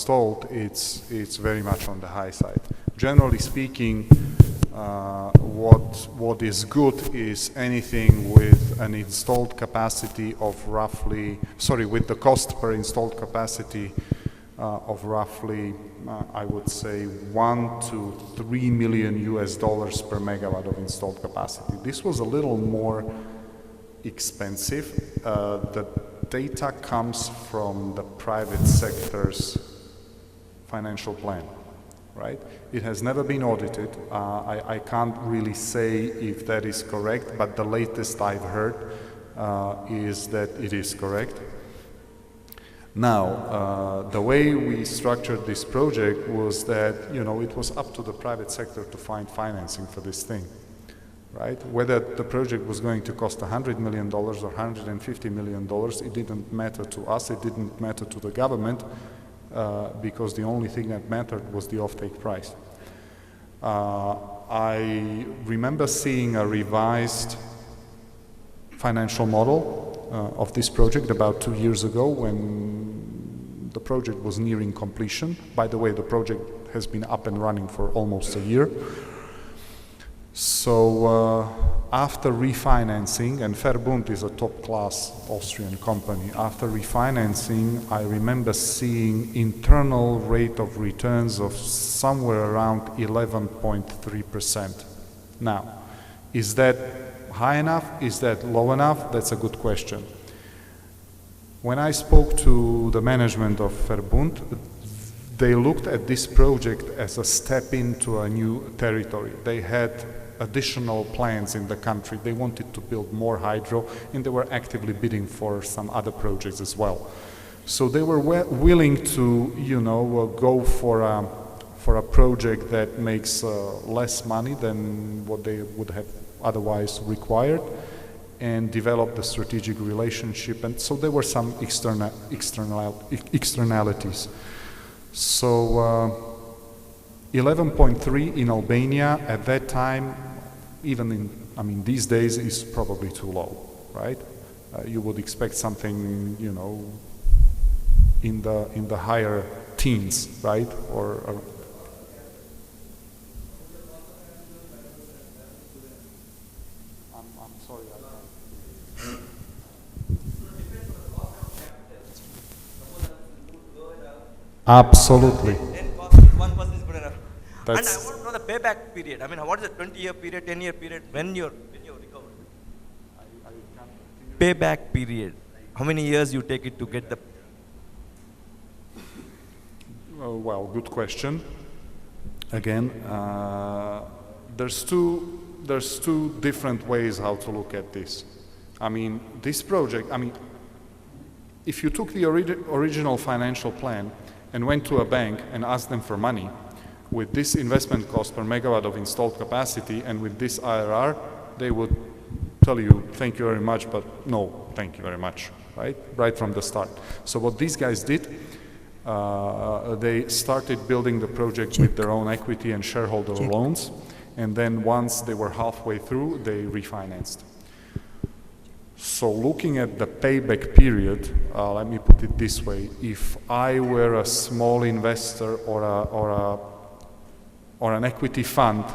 installed, it's very much on the high side. Generally speaking, what is good is anything with an installed capacity of roughly, with the cost per installed capacity of roughly, I would say, 1 to 3 million US dollars per megawatt of installed capacity. This was a little more expensive. The data comes from the private sector's financial plan, right? It has never been audited. I can't really say if that is correct, but the latest I've heard is that it is correct. Now, the way we structured this project was that, it was up to the private sector to find financing for this thing, right? Whether the project was going to cost $100 million or $150 million, it didn't matter to us, it didn't matter to the government, because the only thing that mattered was the offtake price. I remember seeing a revised financial model of this project about 2 years ago when the project was nearing completion. By the way, the project has been up and running for almost a year. So after refinancing, and Verbund is a top-class Austrian company, after refinancing, I remember seeing internal rate of returns of somewhere around 11.3%. Now, is that high enough? Is that low enough? That's a good question. When I spoke to the management of Verbund, they looked at this project as a step into a new territory. They had additional plans in the country. They wanted to build more hydro, and they were actively bidding for some other projects as well. So they were willing to, go for a project that makes less money than what they would have otherwise required, and develop the strategic relationship. And so there were some externalities. So 11.3 in Albania at that time, these days, is probably too low, right? You would expect something, in the higher teens, right? Or I'm sorry. Absolutely. 1% is good enough. And I want to know the payback period. What is the 20-year period, 10-year period when you're recovered? Payback period. How many years you take it to get the? Well, good question. Again, there's two different ways how to look at this. This project. If you took the original financial plan and went to a bank and asked them for money with this investment cost per megawatt of installed capacity and with this IRR, they would tell you, thank you very much, but no, thank you very much, right from the start. So what these guys did, they started building the project with their own equity and shareholder loans, and then once they were halfway through, they refinanced. So looking at the payback period, let me put it this way: if I were a small investor or an equity fund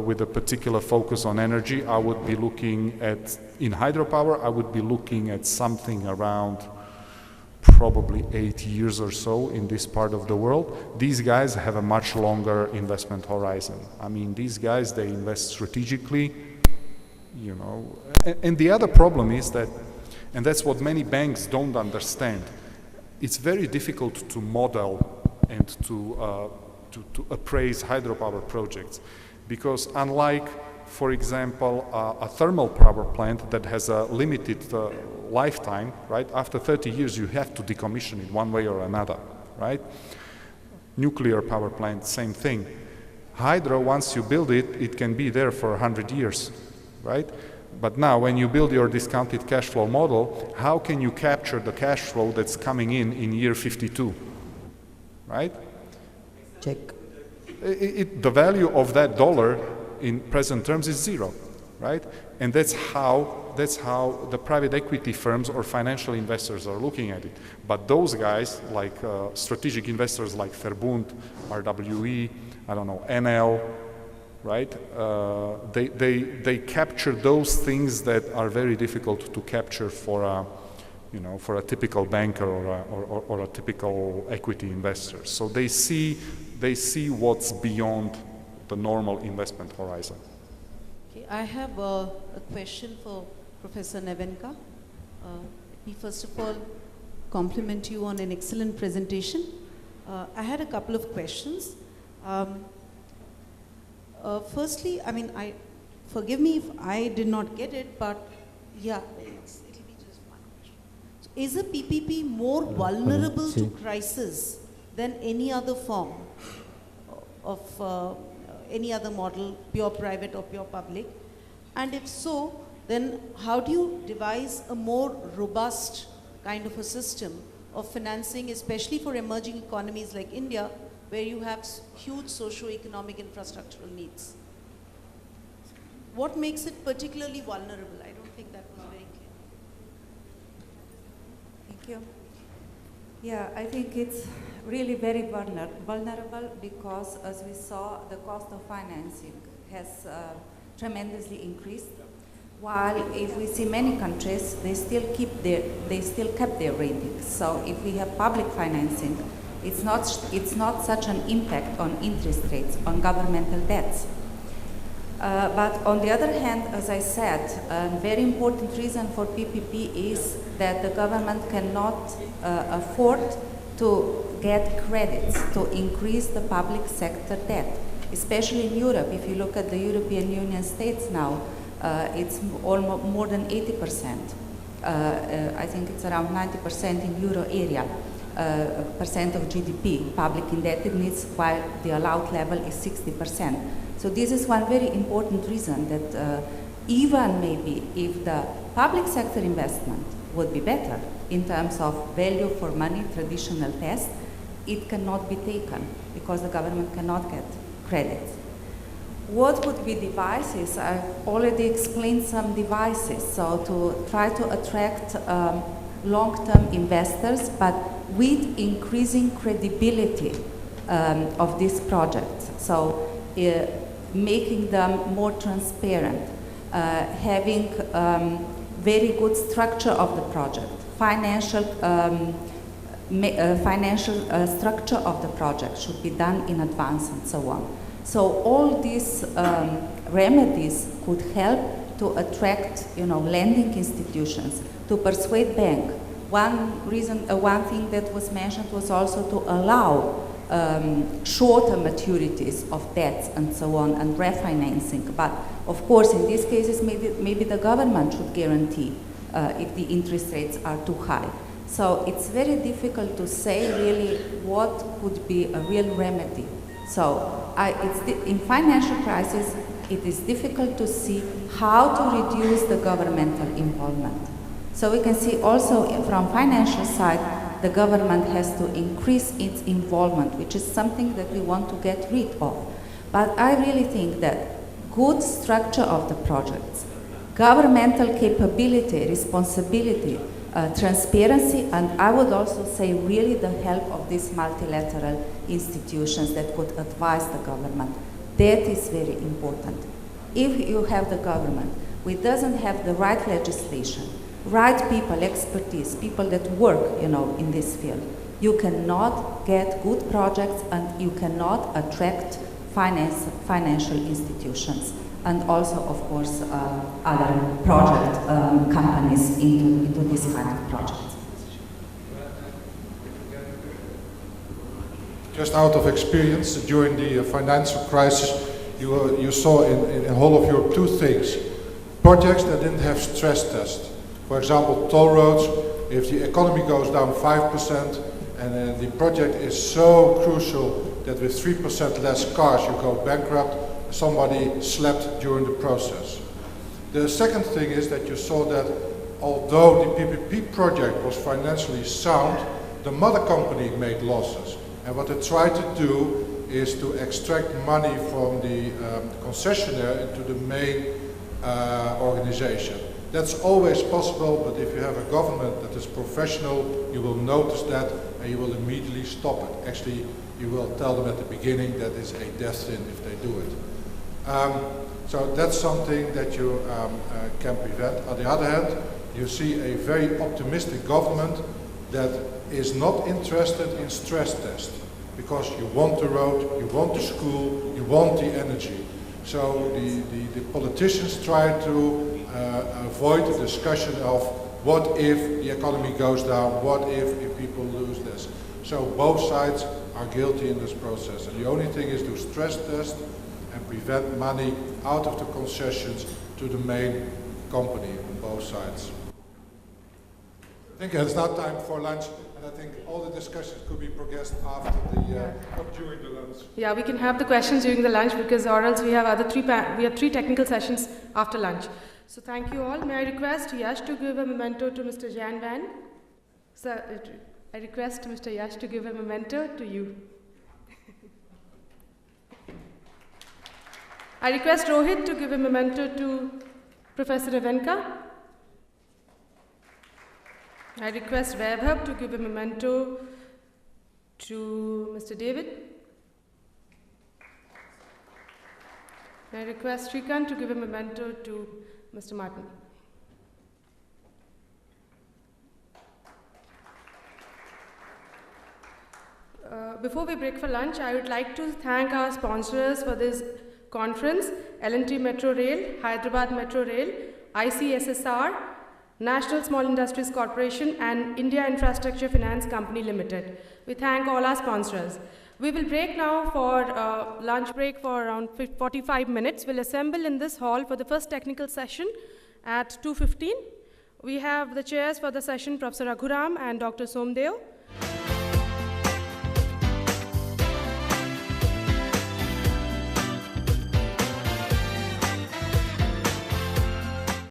with a particular focus on energy, I would be looking at, in hydropower, I would be looking at something around probably 8 years or so in this part of the world. These guys have a much longer investment horizon. These guys, they invest strategically, And the other problem is that, and that's what many banks don't understand, it's very difficult to model and to appraise hydropower projects, because unlike, for example, a thermal power plant that has a limited lifetime, right? After 30 years, you have to decommission it one way or another, right? Nuclear power plant, same thing. Hydro, once you build it, it can be there for 100 years, right? But now, when you build your discounted cash flow model, how can you capture the cash flow that's coming in year 52, right? Check. The value of that dollar in present terms is zero, right? And that's how the private equity firms or financial investors are looking at it. But those guys, like strategic investors like Verbund, RWE, I don't know, NL, right? They capture those things that are very difficult to capture for a, you know, for a typical banker or a typical equity investor. So they see what's beyond the normal investment horizon. Okay, I have a question for Professor Nevenka. Let me first of all compliment you on an excellent presentation. I had a couple of questions. Firstly, I mean, forgive me if I did not get it, but yeah, it'll be just one question. So is a PPP more vulnerable to crisis than any other form of any other model, pure private or pure public? And if so, then how do you devise a more robust kind of a system of financing, especially for emerging economies like India, where you have huge socio-economic infrastructural needs? What makes it particularly vulnerable? I don't think that was very clear. Thank you. Yeah, I think it's really very vulnerable because, as we saw, the cost of financing has tremendously increased. While if we see many countries, they still kept their ratings. So if we have public financing, it's not such an impact on interest rates, on governmental debts. But on the other hand, as I said, a very important reason for PPP is that the government cannot afford to get credits to increase the public sector debt, especially in Europe. If you look at the European Union states now, it's almost more than 80%. I think it's around 90% in euro area. Percent of GDP, public indebtedness, while the allowed level is 60%. So this is one very important reason that even maybe if the public sector investment would be better in terms of value for money, traditional test, it cannot be taken because the government cannot get credits. What would be devices? I've already explained some devices. So to try to attract long-term investors, but with increasing credibility of these projects. So making them more transparent, having very good structure of the project, financial structure of the project should be done in advance and so on. So all these remedies could help to attract, lending institutions, to persuade banks. One thing that was mentioned was also to allow shorter maturities of debts and so on, and refinancing. But of course, in these cases, maybe the government should guarantee if the interest rates are too high. So it's very difficult to say really what could be a real remedy. So in financial crisis, it is difficult to see how to reduce the governmental involvement. So we can see also from financial side, the government has to increase its involvement, which is something that we want to get rid of. But I really think that good structure of the projects, governmental capability, responsibility, transparency, and I would also say really the help of these multilateral institutions that could advise the government. That is very important. If you have the government which doesn't have the right legislation, right people, expertise, people that work, in this field, you cannot get good projects and you cannot attract financial institutions, and also, of course, other project companies into this kind of projects. Just out of experience, during the financial crisis, you saw in whole of Europe two things. Projects that didn't have stress tests. For example, toll roads, if the economy goes down 5% and the project is so crucial that with 3% less cars you go bankrupt, somebody slept during the process. The second thing is that you saw that although the PPP project was financially sound, the mother company made losses. And what they tried to do is to extract money from the concessionaire into the main organization. That's always possible, but if you have a government that is professional, you will notice that and you will immediately stop it. Actually, you will tell them at the beginning that it's a death sin if they do it. So that's something that you can prevent. On the other hand, you see a very optimistic government that is not interested in stress test, because you want the road, you want the school, you want the energy. So the politicians try to avoid the discussion of what if the economy goes down, what if people lose this. So both sides are guilty in this process, and the only thing is to stress test and prevent money out of the concessions to the main company on both sides. I think it's now time for lunch, and I think all the discussions could be progressed after the, not during the lunch. Yeah, we can have the questions during the lunch, because or else we have three technical sessions after lunch. So thank you all. May I request Yash to give a memento to Mr. Jan Van? Sir, I request Mr. Yash to give a memento to you. I request Rohit to give a memento to Professor Evenka. I request Vaibhav to give a memento to Mr. David. I request Shrikant to give a memento to Mr. Martin. Before we break for lunch, I would like to thank our sponsors for this conference: L&T Metro Rail, Hyderabad Metro Rail, ICSSR, National Small Industries Corporation, and India Infrastructure Finance Company Limited. We thank all our sponsors. We will break now for lunch break for around 45 minutes. We'll assemble in this hall for the first technical session at 2:15. We have the chairs for the session, Professor Raghuram and Dr. Somdev.